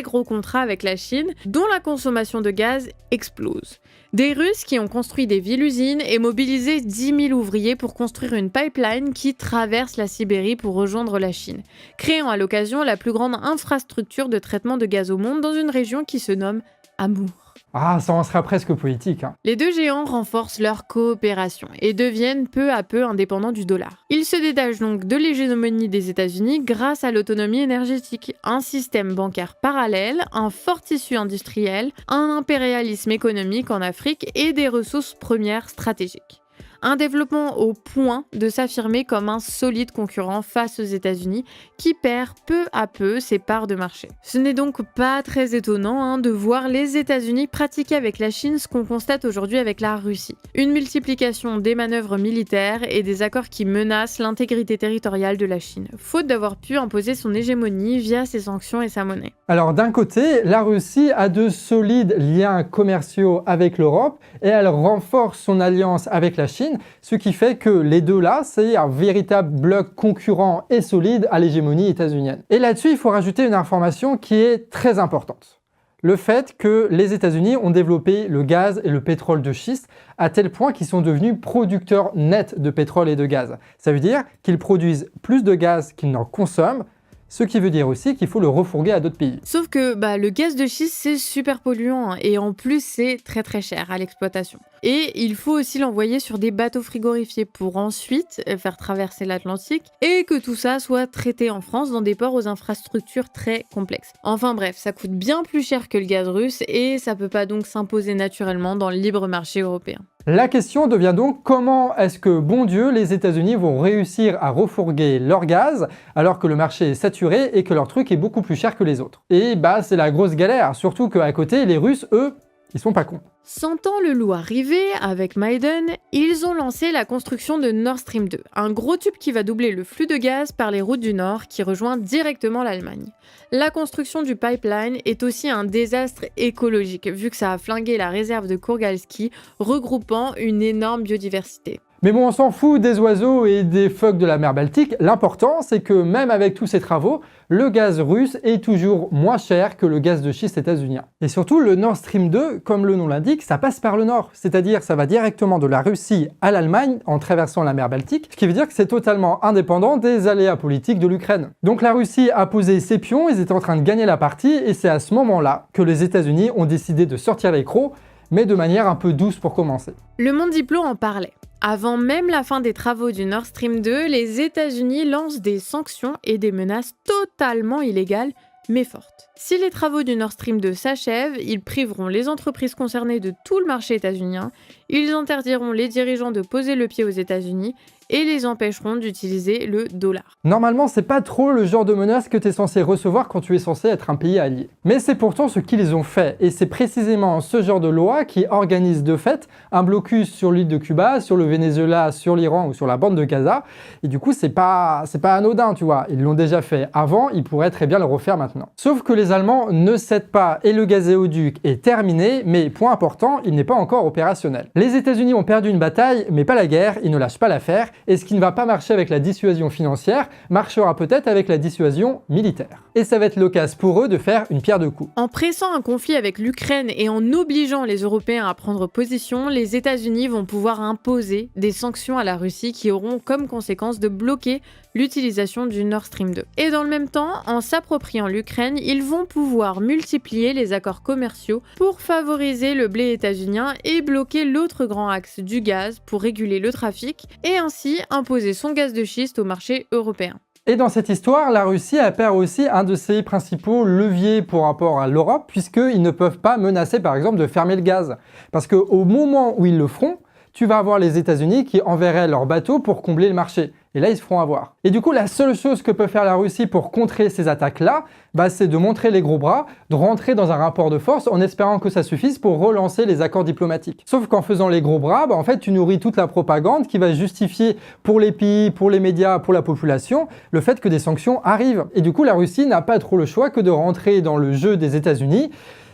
gros contrats avec la Chine, dont la consommation de gaz explose. Des Russes qui ont construit des villes-usines et mobilisé 10 000 ouvriers pour construire une pipeline qui traverse la Sibérie pour rejoindre la Chine, créant à l'occasion la plus grande infrastructure de traitement de gaz au monde dans une région qui se nomme Amour. Ah, ça en sera presque politique, hein. Les 2 géants renforcent leur coopération et deviennent peu à peu indépendants du dollar. Ils se détachent donc de l'hégémonie des États-Unis grâce à l'autonomie énergétique, un système bancaire parallèle, un fort tissu industriel, un impérialisme économique en Afrique et des ressources premières stratégiques. Un développement au point de s'affirmer comme un solide concurrent face aux États-Unis qui perd peu à peu ses parts de marché. Ce n'est donc pas très étonnant de voir les États-Unis pratiquer avec la Chine ce qu'on constate aujourd'hui avec la Russie. Une multiplication des manœuvres militaires et des accords qui menacent l'intégrité territoriale de la Chine, faute d'avoir pu imposer son hégémonie via ses sanctions et sa monnaie. Alors d'un côté, la Russie a de solides liens commerciaux avec l'Europe et elle renforce son alliance avec la Chine, ce qui fait que les deux là, c'est un véritable bloc concurrent et solide à l'hégémonie états-unienne. Et là-dessus, il faut rajouter une information qui est très importante. Le fait que les États-Unis ont développé le gaz et le pétrole de schiste à tel point qu'ils sont devenus producteurs nets de pétrole et de gaz. Ça veut dire qu'ils produisent plus de gaz qu'ils n'en consomment, ce qui veut dire aussi qu'il faut le refourguer à d'autres pays. Sauf que le gaz de schiste, c'est super polluant et en plus, c'est très très cher à l'exploitation. Et il faut aussi l'envoyer sur des bateaux frigorifiés pour ensuite faire traverser l'Atlantique et que tout ça soit traité en France dans des ports aux infrastructures très complexes. Enfin bref, ça coûte bien plus cher que le gaz russe et ça peut pas donc s'imposer naturellement dans le libre marché européen. La question devient donc comment est-ce que, bon Dieu, les États-Unis vont réussir à refourguer leur gaz alors que le marché est saturé et que leur truc est beaucoup plus cher que les autres. Et c'est la grosse galère, surtout qu'à côté, les Russes, eux, ils sont pas cons. Sentant le loup arriver, avec Maiden, ils ont lancé la construction de Nord Stream 2, un gros tube qui va doubler le flux de gaz par les routes du Nord qui rejoint directement l'Allemagne. La construction du pipeline est aussi un désastre écologique, vu que ça a flingué la réserve de Kurgalski, regroupant une énorme biodiversité. Mais bon, on s'en fout des oiseaux et des phoques de la mer Baltique. L'important, c'est que même avec tous ces travaux, le gaz russe est toujours moins cher que le gaz de schiste états-unien. Et surtout, le Nord Stream 2, comme le nom l'indique, ça passe par le nord. C'est-à-dire, ça va directement de la Russie à l'Allemagne en traversant la mer Baltique, ce qui veut dire que c'est totalement indépendant des aléas politiques de l'Ukraine. Donc la Russie a posé ses pions, ils étaient en train de gagner la partie, et c'est à ce moment-là que les États-Unis ont décidé de sortir les crocs, mais de manière un peu douce pour commencer. Le Monde Diplo en parlait. Avant même la fin des travaux du Nord Stream 2, les États-Unis lancent des sanctions et des menaces totalement illégales, mais fortes. Si les travaux du Nord Stream 2 s'achèvent, ils priveront les entreprises concernées de tout le marché états-unien, ils interdiront les dirigeants de poser le pied aux États-Unis et les empêcheront d'utiliser le dollar. Normalement, c'est pas trop le genre de menace que tu es censé recevoir quand tu es censé être un pays allié. Mais c'est pourtant ce qu'ils ont fait, et c'est précisément ce genre de loi qui organise de fait un blocus sur l'île de Cuba, sur le Venezuela, sur l'Iran ou sur la bande de Gaza, et du coup c'est pas anodin, tu vois. Ils l'ont déjà fait avant, ils pourraient très bien le refaire maintenant. Sauf que les Allemands ne cèdent pas et le gazéoduc est terminé, mais point important, il n'est pas encore opérationnel. Les États-Unis ont perdu une bataille, mais pas la guerre, ils ne lâchent pas l'affaire, et ce qui ne va pas marcher avec la dissuasion financière marchera peut-être avec la dissuasion militaire. Et ça va être l'occasion pour eux de faire une pierre deux coups. En pressant un conflit avec l'Ukraine et en obligeant les Européens à prendre position, les États-Unis vont pouvoir imposer des sanctions à la Russie qui auront comme conséquence de bloquer l'utilisation du Nord Stream 2. Et dans le même temps, en s'appropriant l'Ukraine, ils vont pouvoir multiplier les accords commerciaux pour favoriser le blé états-unien et bloquer l'autre grand axe du gaz pour réguler le trafic et ainsi imposer son gaz de schiste au marché européen. Et dans cette histoire, la Russie perd aussi un de ses principaux leviers pour rapport à l'Europe, puisqu'ils ne peuvent pas menacer par exemple de fermer le gaz. Parce qu'au moment où ils le feront, tu vas avoir les États-Unis qui enverraient leurs bateaux pour combler le marché. Et là, ils se feront avoir. Et du coup, la seule chose que peut faire la Russie pour contrer ces attaques-là, c'est de montrer les gros bras, de rentrer dans un rapport de force en espérant que ça suffise pour relancer les accords diplomatiques. Sauf qu'en faisant les gros bras, en fait, tu nourris toute la propagande qui va justifier pour les pays, pour les médias, pour la population, le fait que des sanctions arrivent. Et du coup, la Russie n'a pas trop le choix que de rentrer dans le jeu des États-Unis.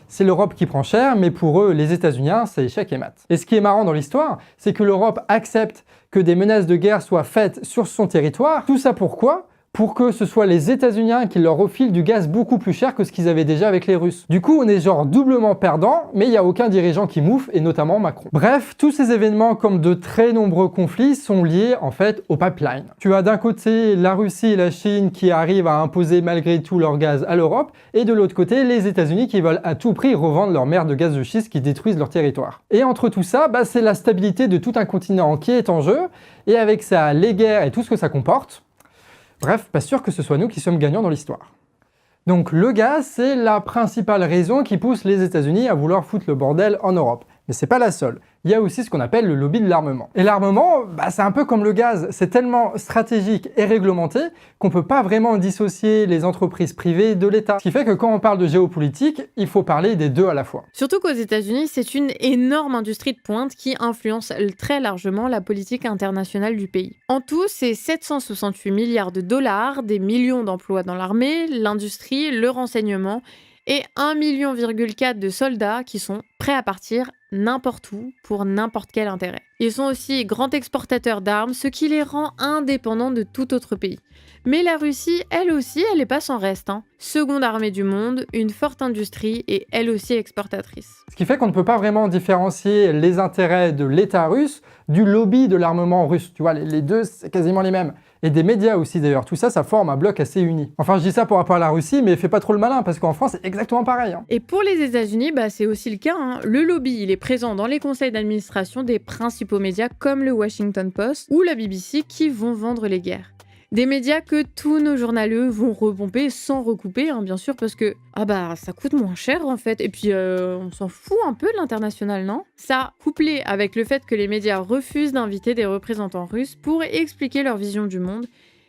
C'est l'Europe qui prend cher, mais pour eux, les États-Unis, c'est échec et mat. Et ce qui est marrant dans l'histoire, c'est que l'Europe accepte que des menaces de guerre soient faites sur son territoire. Tout ça pourquoi ? Pour que ce soit les États-Unis qui leur refilent du gaz beaucoup plus cher que ce qu'ils avaient déjà avec les Russes. Du coup, on est genre doublement perdant, mais il n'y a aucun dirigeant qui mouffe, et notamment Macron. Bref, tous ces événements, comme de très nombreux conflits, sont liés en fait au pipeline. Tu as d'un côté la Russie et la Chine qui arrivent à imposer malgré tout leur gaz à l'Europe, et de l'autre côté les États-Unis qui veulent à tout prix revendre leur mer de gaz de schiste qui détruisent leur territoire. Et entre tout ça, c'est la stabilité de tout un continent qui est en jeu, et avec ça, les guerres et tout ce que ça comporte. Bref, pas sûr que ce soit nous qui sommes gagnants dans l'histoire. Donc le gaz, c'est la principale raison qui pousse les États-Unis à vouloir foutre le bordel en Europe. Mais c'est pas la seule. Il y a aussi ce qu'on appelle le lobby de l'armement. Et l'armement, c'est un peu comme le gaz, c'est tellement stratégique et réglementé qu'on peut pas vraiment dissocier les entreprises privées de l'État. Ce qui fait que quand on parle de géopolitique, il faut parler des deux à la fois. Surtout qu'aux États-Unis, c'est une énorme industrie de pointe qui influence très largement la politique internationale du pays. En tout, c'est 768 milliards de dollars, des millions d'emplois dans l'armée, l'industrie, le renseignement et 1,4 million de soldats qui sont prêts à partir n'importe où pour n'importe quel intérêt. Ils sont aussi grands exportateurs d'armes, ce qui les rend indépendants de tout autre pays. Mais la Russie, elle aussi, elle n'est pas sans reste. Seconde armée du monde, une forte industrie et elle aussi exportatrice. Ce qui fait qu'on ne peut pas vraiment différencier les intérêts de l'État russe du lobby de l'armement russe. Tu vois, les deux, c'est quasiment les mêmes. Et des médias aussi d'ailleurs. Tout ça, ça forme un bloc assez uni. Enfin, je dis ça pour rapport à la Russie, mais fais pas trop le malin, parce qu'en France, c'est exactement pareil. Et pour les États-Unis, c'est aussi le cas. Le lobby, il est présent dans les conseils d'administration des principaux médias comme le Washington Post ou la BBC qui vont vendre les guerres. Des médias que tous nos journaleux vont repomper sans recouper, bien sûr, parce que ça coûte moins cher en fait. Et puis on s'en fout un peu de l'international, non? Ça, couplé avec le fait que les médias refusent d'inviter des représentants russes pour expliquer leur vision du monde.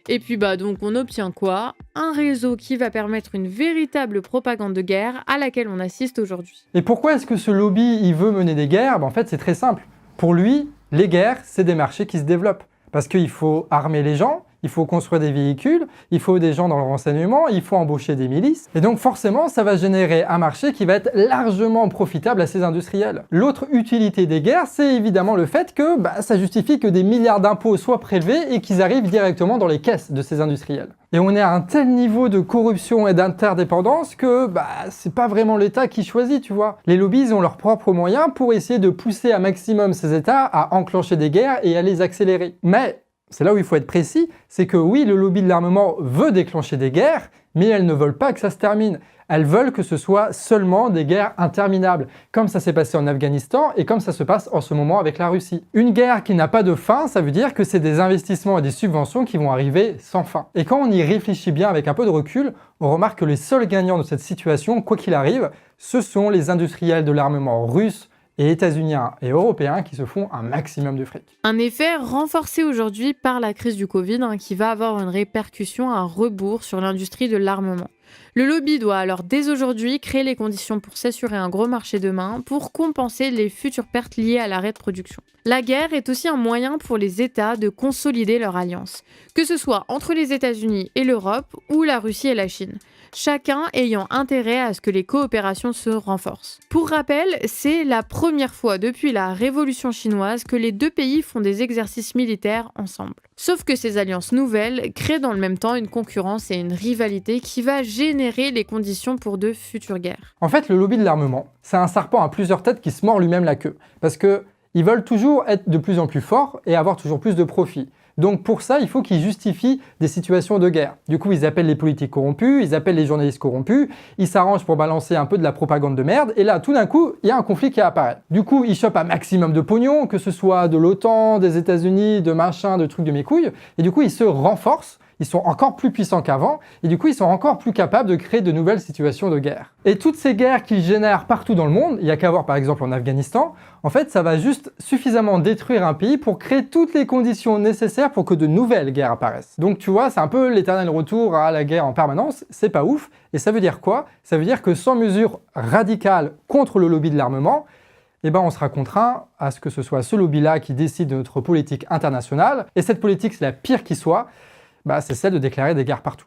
Et puis donc on obtient quoi? Un réseau qui va permettre une véritable propagande de guerre à laquelle on assiste aujourd'hui. Et pourquoi est-ce que ce lobby il veut mener des guerres? En fait, c'est très simple. Pour lui, les guerres, c'est des marchés qui se développent. Parce qu'il faut armer les gens, il faut construire des véhicules, il faut des gens dans le renseignement, il faut embaucher des milices. Et donc forcément, ça va générer un marché qui va être largement profitable à ces industriels. L'autre utilité des guerres, c'est évidemment le fait que ça justifie que des milliards d'impôts soient prélevés et qu'ils arrivent directement dans les caisses de ces industriels. Et on est à un tel niveau de corruption et d'interdépendance que c'est pas vraiment l'État qui choisit, tu vois. Les lobbies ont leurs propres moyens pour essayer de pousser un maximum ces États à enclencher des guerres et à les accélérer. Mais c'est là où il faut être précis, c'est que oui, le lobby de l'armement veut déclencher des guerres, mais elles ne veulent pas que ça se termine. Elles veulent que ce soit seulement des guerres interminables, comme ça s'est passé en Afghanistan et comme ça se passe en ce moment avec la Russie. Une guerre qui n'a pas de fin, ça veut dire que c'est des investissements et des subventions qui vont arriver sans fin. Et quand on y réfléchit bien avec un peu de recul, on remarque que les seuls gagnants de cette situation, quoi qu'il arrive, ce sont les industriels de l'armement russe, et états-uniens et européens qui se font un maximum de fric. Un effet renforcé aujourd'hui par la crise du Covid qui va avoir une répercussion à rebours sur l'industrie de l'armement. Le lobby doit alors dès aujourd'hui créer les conditions pour s'assurer un gros marché demain pour compenser les futures pertes liées à l'arrêt de production. La guerre est aussi un moyen pour les États de consolider leur alliance, que ce soit entre les États-Unis et l'Europe ou la Russie et la Chine. Chacun ayant intérêt à ce que les coopérations se renforcent. Pour rappel, c'est la première fois depuis la Révolution chinoise que les deux pays font des exercices militaires ensemble. Sauf que ces alliances nouvelles créent dans le même temps une concurrence et une rivalité qui va générer les conditions pour de futures guerres. En fait, le lobby de l'armement, c'est un serpent à plusieurs têtes qui se mord lui-même la queue. Parce qu'ils veulent toujours être de plus en plus forts et avoir toujours plus de profit. Donc pour ça, il faut qu'ils justifient des situations de guerre. Du coup, ils appellent les politiques corrompus, ils appellent les journalistes corrompus, ils s'arrangent pour balancer un peu de la propagande de merde, et là, tout d'un coup, il y a un conflit qui apparaît. Du coup, ils chopent un maximum de pognon, que ce soit de l'OTAN, des États-Unis, de machin, de trucs de mes couilles, et du coup, ils se renforcent, ils sont encore plus puissants qu'avant, et du coup, ils sont encore plus capables de créer de nouvelles situations de guerre. Et toutes ces guerres qu'ils génèrent partout dans le monde, il n'y a qu'à voir par exemple en Afghanistan, en fait, ça va juste suffisamment détruire un pays pour créer toutes les conditions nécessaires pour que de nouvelles guerres apparaissent. Donc tu vois, c'est un peu l'éternel retour à la guerre en permanence, c'est pas ouf, et ça veut dire quoi? Ça veut dire que sans mesures radicales contre le lobby de l'armement, on sera contraint à ce que ce soit ce lobby-là qui décide de notre politique internationale, et cette politique, c'est la pire qui soit, c'est celle de déclarer des guerres partout.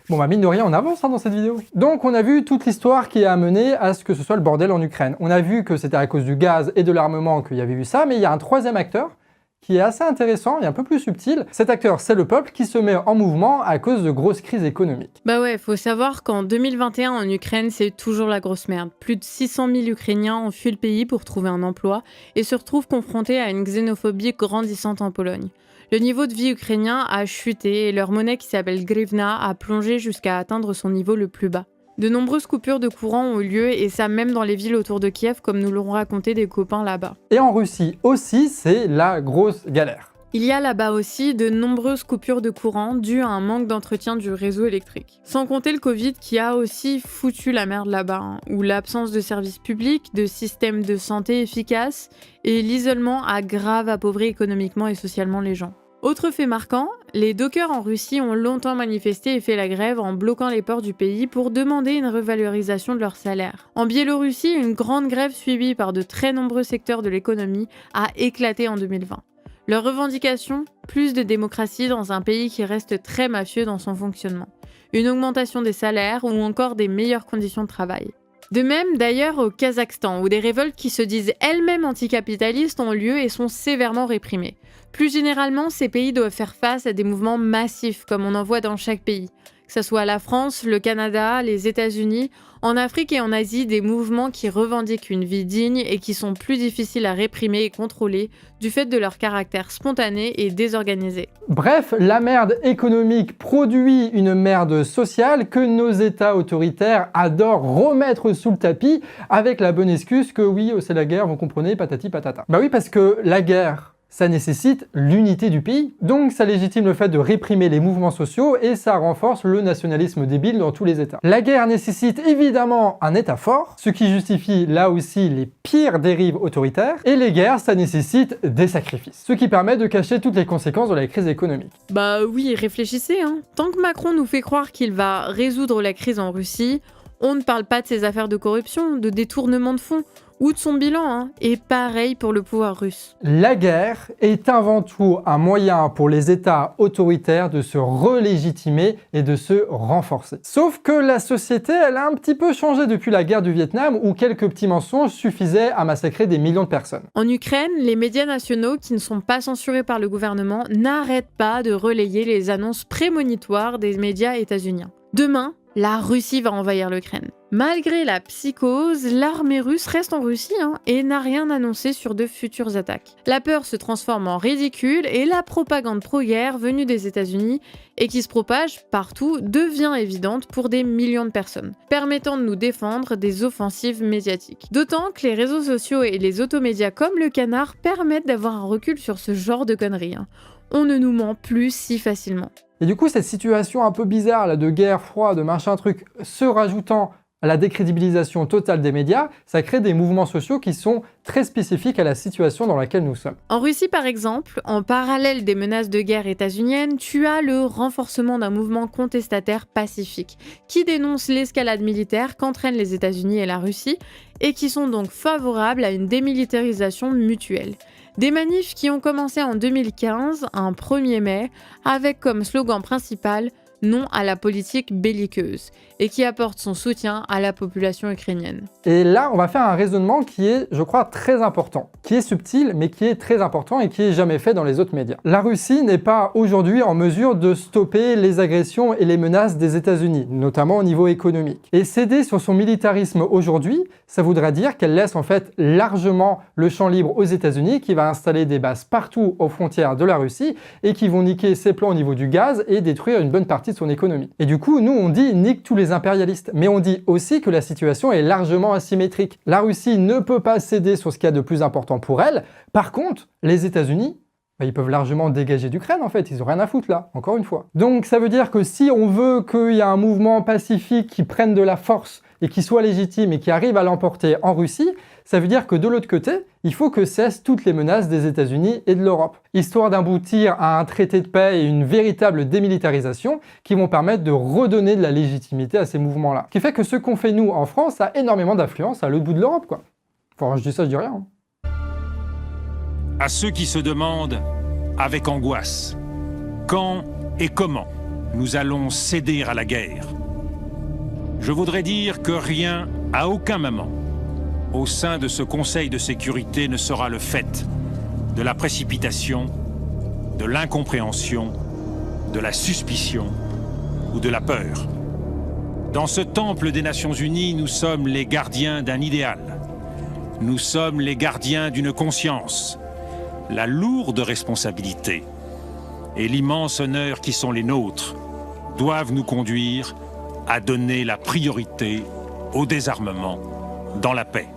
Bon mine de rien, on avance dans cette vidéo. Donc on a vu toute l'histoire qui a amené à ce que ce soit le bordel en Ukraine. On a vu que c'était à cause du gaz et de l'armement qu'il y avait eu ça, mais il y a un troisième acteur qui est assez intéressant et un peu plus subtil. Cet acteur, c'est le peuple qui se met en mouvement à cause de grosses crises économiques. Faut savoir qu'en 2021 en Ukraine, c'est toujours la grosse merde. Plus de 600 000 Ukrainiens ont fui le pays pour trouver un emploi et se retrouvent confrontés à une xénophobie grandissante en Pologne. Le niveau de vie ukrainien a chuté et leur monnaie qui s'appelle Grivna a plongé jusqu'à atteindre son niveau le plus bas. De nombreuses coupures de courant ont eu lieu et ça même dans les villes autour de Kiev comme nous l'auront raconté des copains là-bas. Et en Russie aussi, c'est la grosse galère. Il y a là-bas aussi de nombreuses coupures de courant dues à un manque d'entretien du réseau électrique. Sans compter le Covid qui a aussi foutu la merde là-bas, où l'absence de services publics, de systèmes de santé efficaces et l'isolement a grave appauvri économiquement et socialement les gens. Autre fait marquant, les dockers en Russie ont longtemps manifesté et fait la grève en bloquant les ports du pays pour demander une revalorisation de leur salaire. En Biélorussie, une grande grève suivie par de très nombreux secteurs de l'économie a éclaté en 2020. Leur revendication, plus de démocratie dans un pays qui reste très mafieux dans son fonctionnement, une augmentation des salaires ou encore des meilleures conditions de travail. De même d'ailleurs au Kazakhstan, où des révoltes qui se disent elles-mêmes anticapitalistes ont lieu et sont sévèrement réprimées. Plus généralement, ces pays doivent faire face à des mouvements massifs, comme on en voit dans chaque pays. Que ce soit la France, le Canada, les États-Unis, en Afrique et en Asie, des mouvements qui revendiquent une vie digne et qui sont plus difficiles à réprimer et contrôler du fait de leur caractère spontané et désorganisé. Bref, la merde économique produit une merde sociale que nos États autoritaires adorent remettre sous le tapis avec la bonne excuse que oui, c'est la guerre, vous comprenez, patati patata. Bah oui, parce que la guerre, ça nécessite l'unité du pays, donc ça légitime le fait de réprimer les mouvements sociaux et ça renforce le nationalisme débile dans tous les États. La guerre nécessite évidemment un État fort, ce qui justifie là aussi les pires dérives autoritaires, et les guerres, ça nécessite des sacrifices, ce qui permet de cacher toutes les conséquences de la crise économique. Bah oui, réfléchissez, hein. Tant que Macron nous fait croire qu'il va résoudre la crise en Russie, on ne parle pas de ses affaires de corruption, de détournement de fonds, ou de son bilan, hein. Et pareil pour le pouvoir russe. La guerre est avant tout un moyen pour les États autoritaires de se relégitimer et de se renforcer. Sauf que la société, elle a un petit peu changé depuis la guerre du Vietnam où quelques petits mensonges suffisaient à massacrer des millions de personnes. En Ukraine, les médias nationaux, qui ne sont pas censurés par le gouvernement, n'arrêtent pas de relayer les annonces prémonitoires des médias états-uniens. Demain, la Russie va envahir l'Ukraine. Malgré la psychose, l'armée russe reste en Russie et n'a rien annoncé sur de futures attaques. La peur se transforme en ridicule et la propagande pro-guerre venue des États-Unis et qui se propage partout devient évidente pour des millions de personnes, permettant de nous défendre des offensives médiatiques. D'autant que les réseaux sociaux et les automédias comme le Canard permettent d'avoir un recul sur ce genre de conneries. On ne nous ment plus si facilement. Et du coup, cette situation un peu bizarre là, de guerre froide, de machin truc, se rajoutant à la décrédibilisation totale des médias, ça crée des mouvements sociaux qui sont très spécifiques à la situation dans laquelle nous sommes. En Russie, par exemple, en parallèle des menaces de guerre états-uniennes, tu as le renforcement d'un mouvement contestataire pacifique, qui dénonce l'escalade militaire qu'entraînent les États-Unis et la Russie, et qui sont donc favorables à une démilitarisation mutuelle. Des manifs qui ont commencé en 2015, un 1er mai, avec comme slogan principal « Non à la politique belliqueuse » et qui apporte son soutien à la population ukrainienne. Et là, on va faire un raisonnement qui est, je crois, très important, qui est subtil, mais qui est très important et qui est jamais fait dans les autres médias. La Russie n'est pas aujourd'hui en mesure de stopper les agressions et les menaces des États-Unis, notamment au niveau économique. Et céder sur son militarisme aujourd'hui, ça voudrait dire qu'elle laisse en fait largement le champ libre aux États-Unis, qui va installer des bases partout aux frontières de la Russie et qui vont niquer ses plans au niveau du gaz et détruire une bonne partie de son économie. Et du coup, nous, on dit nique tous les impérialistes, mais on dit aussi que la situation est largement asymétrique. La Russie ne peut pas céder sur ce qu'il y a de plus important pour elle. Par contre, les États-Unis, ils peuvent largement dégager d'Ukraine en fait, ils ont rien à foutre là, encore une fois. Donc ça veut dire que si on veut qu'il y ait un mouvement pacifique qui prenne de la force et qui soit légitime et qui arrive à l'emporter en Russie, ça veut dire que de l'autre côté, il faut que cessent toutes les menaces des États-Unis et de l'Europe, histoire d'aboutir à un traité de paix et une véritable démilitarisation qui vont permettre de redonner de la légitimité à ces mouvements-là. Ce qui fait que ce qu'on fait nous en France a énormément d'influence à l'autre bout de l'Europe, quoi. Enfin, je dis ça, je dis rien. À ceux qui se demandent, avec angoisse, quand et comment nous allons céder à la guerre, je voudrais dire que rien, à aucun moment, au sein de ce Conseil de sécurité ne sera le fait de la précipitation, de l'incompréhension, de la suspicion ou de la peur. Dans ce temple des Nations Unies, nous sommes les gardiens d'un idéal. Nous sommes les gardiens d'une conscience. La lourde responsabilité et l'immense honneur qui sont les nôtres doivent nous conduire à donner la priorité au désarmement dans la paix.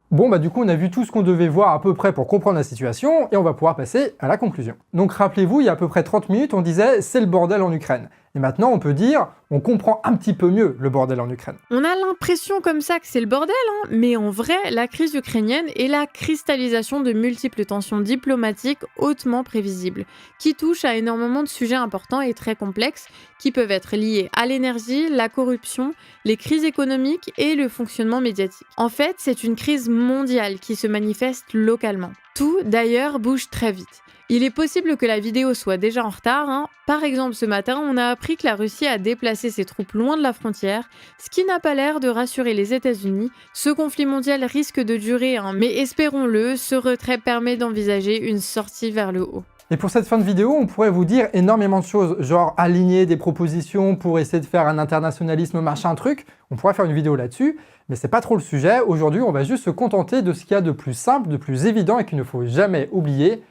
Bon, du coup, on a vu tout ce qu'on devait voir à peu près pour comprendre la situation, et on va pouvoir passer à la conclusion. Donc rappelez-vous, il y a à peu près 30 minutes, on disait « c'est le bordel en Ukraine ». Et maintenant, on peut dire « on comprend un petit peu mieux le bordel en Ukraine ». On a l'impression comme ça que c'est le bordel, mais en vrai, la crise ukrainienne est la cristallisation de multiples tensions diplomatiques hautement prévisibles, qui touchent à énormément de sujets importants et très complexes, qui peuvent être liés à l'énergie, la corruption, les crises économiques et le fonctionnement médiatique. En fait, c'est une crise mondiale qui se manifeste localement. Tout, d'ailleurs, bouge très vite. Il est possible que la vidéo soit déjà en retard, hein. Par exemple, ce matin, on a appris que la Russie a déplacé ses troupes loin de la frontière, ce qui n'a pas l'air de rassurer les États-Unis. Ce conflit mondial risque de durer, hein, mais espérons-le, ce retrait permet d'envisager une sortie vers le haut. Et pour cette fin de vidéo, on pourrait vous dire énormément de choses, genre aligner des propositions pour essayer de faire un internationalisme machin truc. On pourrait faire une vidéo là-dessus, mais c'est pas trop le sujet. Aujourd'hui, on va juste se contenter de ce qu'il y a de plus simple, de plus évident et qu'il ne faut jamais oublier.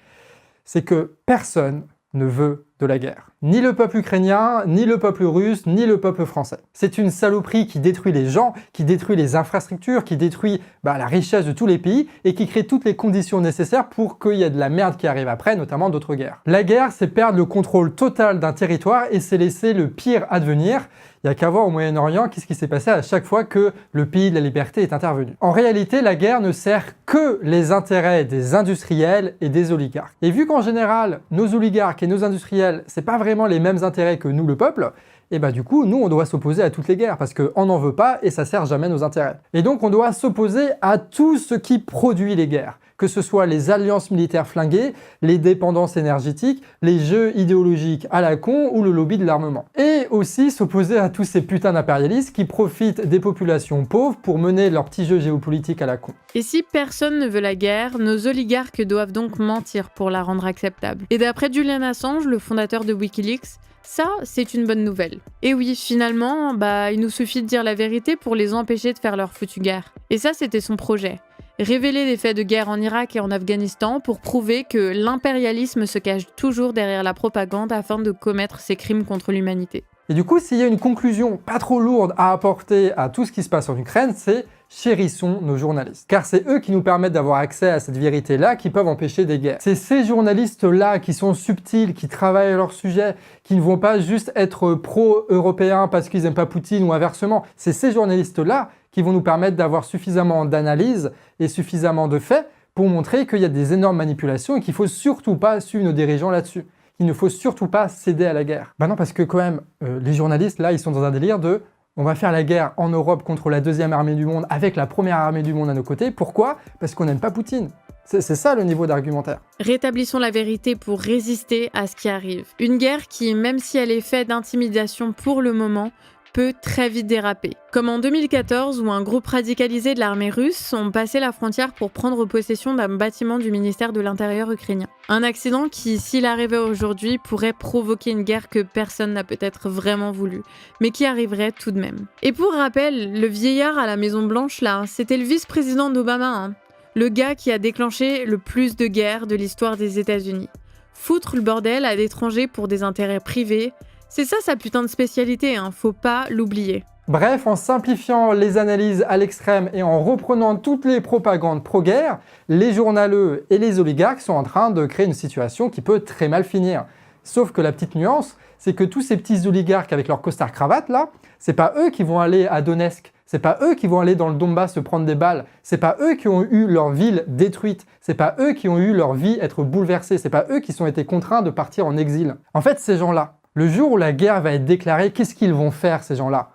C'est que personne ne veut de la guerre. Ni le peuple ukrainien, ni le peuple russe, ni le peuple français. C'est une saloperie qui détruit les gens, qui détruit les infrastructures, qui détruit la richesse de tous les pays et qui crée toutes les conditions nécessaires pour qu'il y ait de la merde qui arrive après, notamment d'autres guerres. La guerre, c'est perdre le contrôle total d'un territoire et c'est laisser le pire advenir. Il n'y a qu'à voir au Moyen-Orient qu'est-ce qui s'est passé à chaque fois que le pays de la liberté est intervenu. En réalité, la guerre ne sert que les intérêts des industriels et des oligarques. Et vu qu'en général, nos oligarques et nos industriels, c'est pas vraiment les mêmes intérêts que nous, le peuple, et du coup, nous, on doit s'opposer à toutes les guerres parce qu'on n'en veut pas et ça sert jamais nos intérêts. Et donc, on doit s'opposer à tout ce qui produit les guerres. Que ce soit les alliances militaires flinguées, les dépendances énergétiques, les jeux idéologiques à la con ou le lobby de l'armement. Et aussi s'opposer à tous ces putains d'impérialistes qui profitent des populations pauvres pour mener leurs petits jeux géopolitiques à la con. Et si personne ne veut la guerre, nos oligarques doivent donc mentir pour la rendre acceptable. Et d'après Julian Assange, le fondateur de Wikileaks, ça, c'est une bonne nouvelle. Et oui, finalement, il nous suffit de dire la vérité pour les empêcher de faire leur foutue guerre. Et ça, c'était son projet. Révéler des faits de guerre en Irak et en Afghanistan pour prouver que l'impérialisme se cache toujours derrière la propagande afin de commettre ces crimes contre l'humanité. Et du coup, s'il y a une conclusion pas trop lourde à apporter à tout ce qui se passe en Ukraine, c'est chérissons nos journalistes. Car c'est eux qui nous permettent d'avoir accès à cette vérité-là, qui peuvent empêcher des guerres. C'est ces journalistes-là qui sont subtils, qui travaillent à leur sujet, qui ne vont pas juste être pro-européens parce qu'ils n'aiment pas Poutine ou inversement. C'est ces journalistes-là qui vont nous permettre d'avoir suffisamment d'analyse et suffisamment de faits pour montrer qu'il y a des énormes manipulations et qu'il ne faut surtout pas suivre nos dirigeants là-dessus. Il ne faut surtout pas céder à la guerre. Non, parce que quand même, les journalistes, là, ils sont dans un délire de on va faire la guerre en Europe contre la deuxième armée du monde avec la première armée du monde à nos côtés. Pourquoi? Parce qu'on n'aime pas Poutine. C'est ça le niveau d'argumentaire. Rétablissons la vérité pour résister à ce qui arrive. Une guerre qui, même si elle est faite d'intimidation pour le moment, peut très vite déraper. Comme en 2014 où un groupe radicalisé de l'armée russe ont passé la frontière pour prendre possession d'un bâtiment du ministère de l'Intérieur ukrainien. Un accident qui, s'il arrivait aujourd'hui, pourrait provoquer une guerre que personne n'a peut-être vraiment voulu, mais qui arriverait tout de même. Et pour rappel, le vieillard à la Maison Blanche là, c'était le vice-président d'Obama, le gars qui a déclenché le plus de guerres de l'histoire des États-Unis. Foutre le bordel à l'étranger pour des intérêts privés, c'est ça sa putain de spécialité, faut pas l'oublier. Bref, en simplifiant les analyses à l'extrême et en reprenant toutes les propagandes pro-guerre, les journaleux et les oligarques sont en train de créer une situation qui peut très mal finir. Sauf que la petite nuance, c'est que tous ces petits oligarques avec leur costard cravate là, c'est pas eux qui vont aller à Donetsk, c'est pas eux qui vont aller dans le Donbass se prendre des balles, c'est pas eux qui ont eu leur ville détruite, c'est pas eux qui ont eu leur vie être bouleversée, c'est pas eux qui ont été contraints de partir en exil. En fait, ces gens-là, le jour où la guerre va être déclarée, qu'est-ce qu'ils vont faire ces gens-là?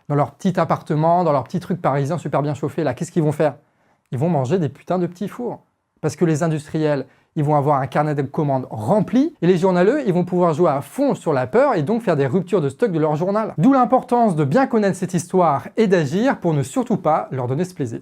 Dans leur petit appartement, dans leur petit truc parisien super bien chauffé là, qu'est-ce qu'ils vont faire? Ils vont manger des putains de petits fours. Parce que les industriels, ils vont avoir un carnet de commandes rempli et les journaleux, ils vont pouvoir jouer à fond sur la peur et donc faire des ruptures de stock de leur journal. D'où l'importance de bien connaître cette histoire et d'agir pour ne surtout pas leur donner ce plaisir.